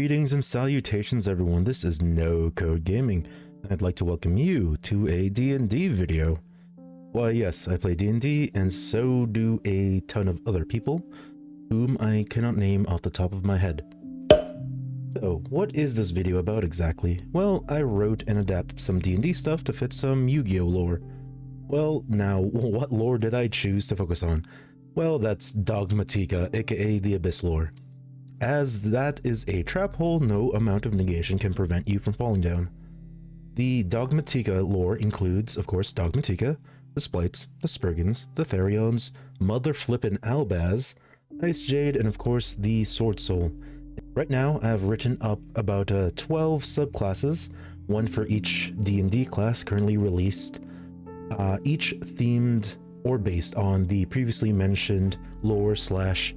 Greetings and salutations everyone, this is No Code Gaming. I'd like to welcome you to a D&D video. Why yes, I play D&D and so do a ton of other people, whom I cannot name off the top of my head. So, what is this video about exactly? Well, I wrote and adapted some D&D stuff to fit some Yu-Gi-Oh lore. Well, now, what lore did I choose to focus on? Well, that's Dogmatika, aka the Abyss lore. As that is a trap hole, no amount of negation can prevent you from falling down. The Dogmatika lore includes, of course, Dogmatika, the Splites, the Sprigans, the Therions, Mother Flippin' Albaz, Ice Jade, and of course the Sword Soul. Right now, I have written up about 12 subclasses, one for each D&D class currently released, each themed or based on the previously mentioned lore slash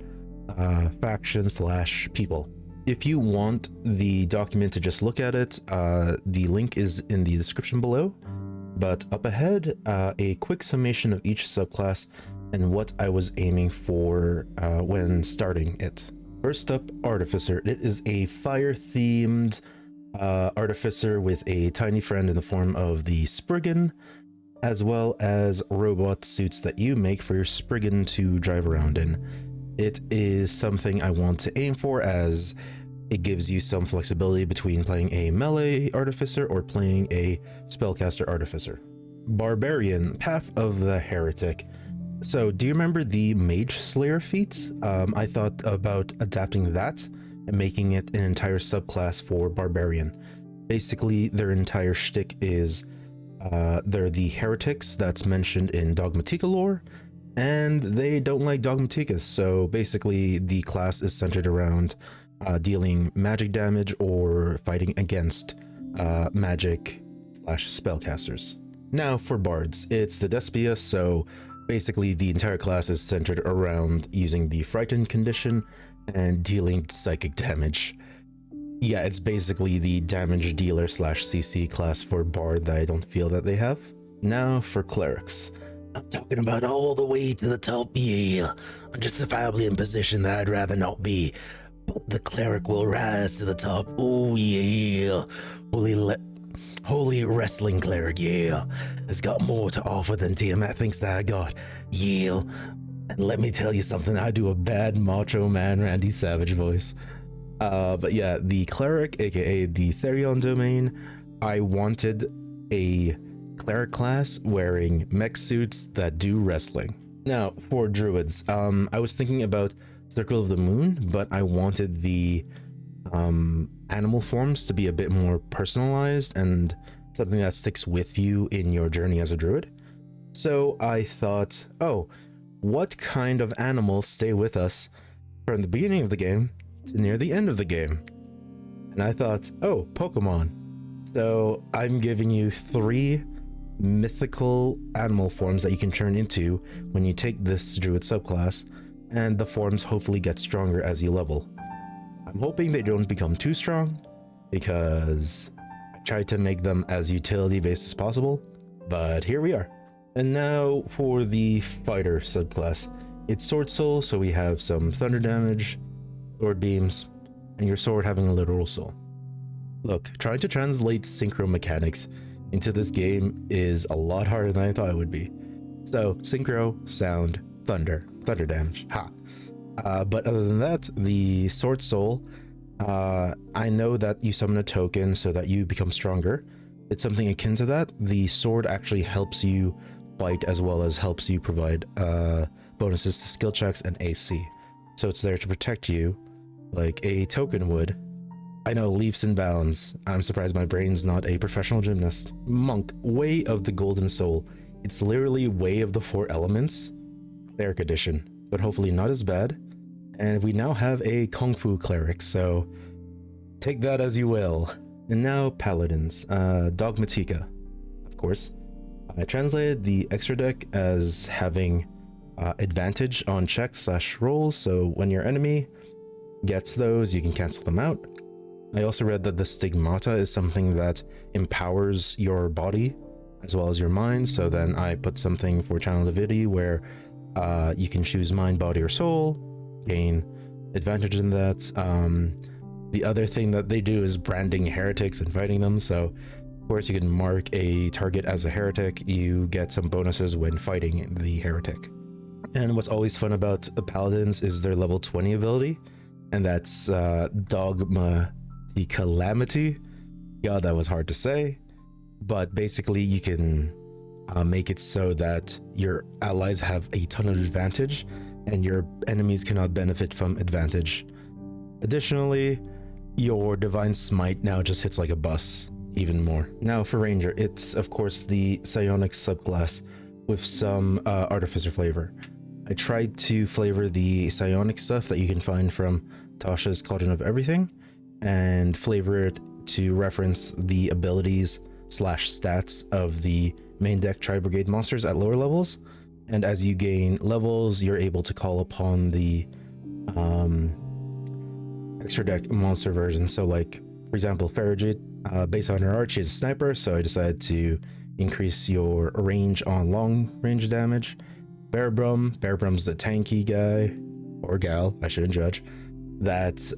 faction slash people. If you want the document to just look at it, the link is in the description below. But up ahead, a quick summation of each subclass and what I was aiming for when starting it. First up, Artificer. It is a fire-themed artificer with a tiny friend in the form of the Spriggan, as well as robot suits that you make for your Spriggan to drive around in. It is something I want to aim for as it gives you some flexibility between playing a melee artificer or playing a spellcaster artificer. Barbarian, Path of the Heretic. So, do you remember the Mage Slayer feats? I thought about adapting that and making it an entire subclass for Barbarian. Basically, their entire shtick is they're the heretics that's mentioned in Dogmatika lore, and they don't like Dogmatikas, so basically the class is centered around dealing magic damage or fighting against magic slash spellcasters. Now for bards, it's the Despia, so basically the entire class is centered around using the frightened condition and dealing psychic damage. Yeah, it's basically the damage dealer slash CC class for bard that I don't feel that they have. Now for clerics. I'm talking about all the way to the top, yeah. Unjustifiably in position that I'd rather not be. But the cleric will rise to the top, oh yeah. Holy wrestling cleric, yeah. Has got more to offer than Tiamat thinks that I got, yeah. And let me tell you something, I do a bad Macho Man Randy Savage voice. But yeah, the cleric, aka the Therion domain, I wanted a cleric class wearing mech suits that do wrestling. Now for druids, I was thinking about Circle of the Moon, but I wanted the animal forms to be a bit more personalized and something that sticks with you in your journey as a druid. So I thought, oh, what kind of animals stay with us from the beginning of the game to near the end of the game? And I thought, oh, Pokemon. So I'm giving you 3 mythical animal forms that you can turn into when you take this druid subclass, and the forms hopefully get stronger as you level. I'm hoping they don't become too strong because I tried to make them as utility based as possible, but here we are. And now for the fighter subclass. It's Sword Soul, so we have some thunder damage, sword beams, and your sword having a literal soul. Look, trying to translate synchro mechanics into this game is a lot harder than I thought it would be. So, synchro, sound, thunder damage, ha. But other than that, the Sword Soul, I know that you summon a token so that you become stronger. It's something akin to that. The sword actually helps you fight as well as helps you provide bonuses to skill checks and AC. So it's there to protect you like a token would. I know, leaps and bounds. I'm surprised my brain's not a professional gymnast. Monk, Way of the Golden Soul. It's literally Way of the 4 Elements, Cleric Edition, but hopefully not as bad. And we now have a Kung Fu Cleric, so take that as you will. And now Paladins, Dogmatika, of course. I translated the extra deck as having advantage on checks / rolls, so when your enemy gets those, you can cancel them out. I also read that the Stigmata is something that empowers your body as well as your mind, so then I put something for Channel Divinity where you can choose mind, body, or soul, gain advantage in that. The other thing that they do is branding heretics and fighting them. So of course you can mark a target as a heretic. You get some bonuses when fighting the heretic. And what's always fun about the paladins is their level 20 ability, and that's Dogma the Calamity. God, that was hard to say. But basically you can make it so that your allies have a ton of advantage and your enemies cannot benefit from advantage. Additionally, your Divine Smite now just hits like a bus even more. Now for Ranger, it's of course the Psionic subclass with some artificer flavor. I tried to flavor the psionic stuff that you can find from Tasha's Cauldron of Everything and flavor it to reference the abilities / stats of the main deck Tri-Brigade monsters at lower levels. And as you gain levels, you're able to call upon the extra deck monster version. So like, for example, Farigid, based on her arch, she's a sniper, so I decided to increase your range on long range damage. Bearbrum's the tanky guy, or gal, I shouldn't judge. That's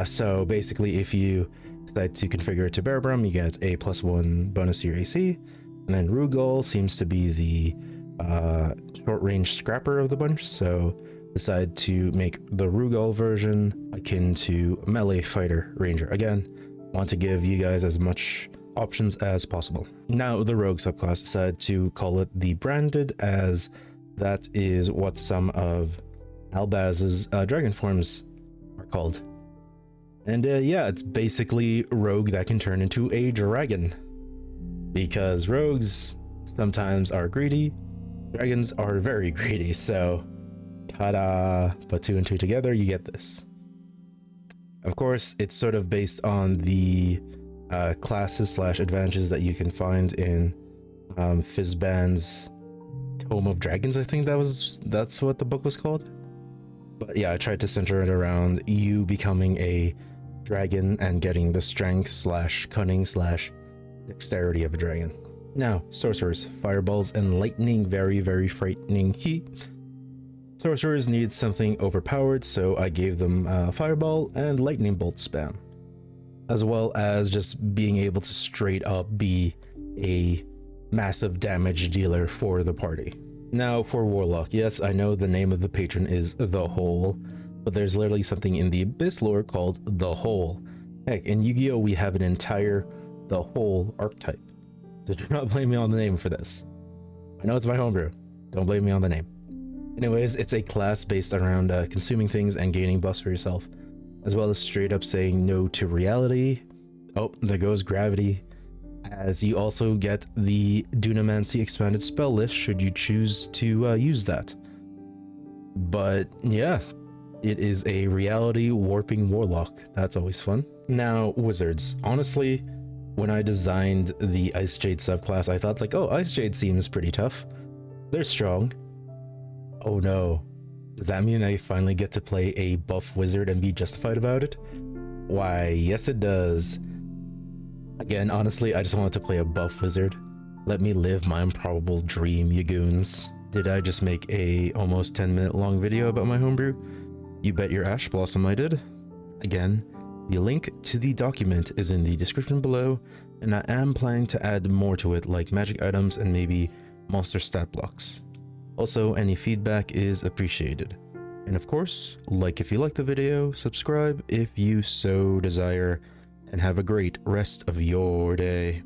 so basically if you decide to configure it to Bearbrum, you get a +1 bonus to your AC. And then Rugal seems to be the short range scrapper of the bunch, so decide to make the Rugal version akin to melee fighter ranger. Again, want to give you guys as much options as possible. Now the rogue subclass decided to call it the branded, as that is what some of Albaz's dragon forms are called. And yeah, it's basically rogue that can turn into a dragon, because rogues sometimes are greedy, dragons are very greedy, so ta-da! Put 2 and 2 together, you get this. Of course, it's sort of based on the classes / advantages that you can find in Fizban's Tome of Dragons. I think that's what the book was called. But yeah, I tried to center it around you becoming a dragon and getting the strength / cunning / dexterity of a dragon. Now, sorcerers, fireballs and lightning, very, very frightening. Sorcerers need something overpowered, so I gave them fireball and lightning bolt spam, as well as just being able to straight up be a massive damage dealer for the party. Now for warlock, yes, I know the name of the patron is the Hole, but there's literally something in the Abyss lore called the Hole. Heck, in Yu-Gi-Oh we have an entire the Hole archetype, so do not blame me on the name for this. I know it's my homebrew, don't blame me on the name. Anyways, it's a class based around consuming things and gaining buffs for yourself, as well as straight up saying no to reality. Oh, there goes gravity, as you also get the Dunamancy expanded spell list should you choose to use that. But yeah, it is a reality warping warlock. That's always fun. Now, wizards. Honestly, when I designed the Ice Jade subclass, I thought like, oh, Ice Jade seems pretty tough. They're strong. Oh no. Does that mean I finally get to play a buff wizard and be justified about it? Why, yes it does. Again, honestly, I just wanted to play a buff wizard. Let me live my improbable dream, you goons. Did I just make a almost 10-minute long video about my homebrew? You bet your ash blossom I did. Again, the link to the document is in the description below, and I am planning to add more to it, like magic items and maybe monster stat blocks. Also, any feedback is appreciated. And of course, like if you like the video, subscribe if you so desire, and have a great rest of your day.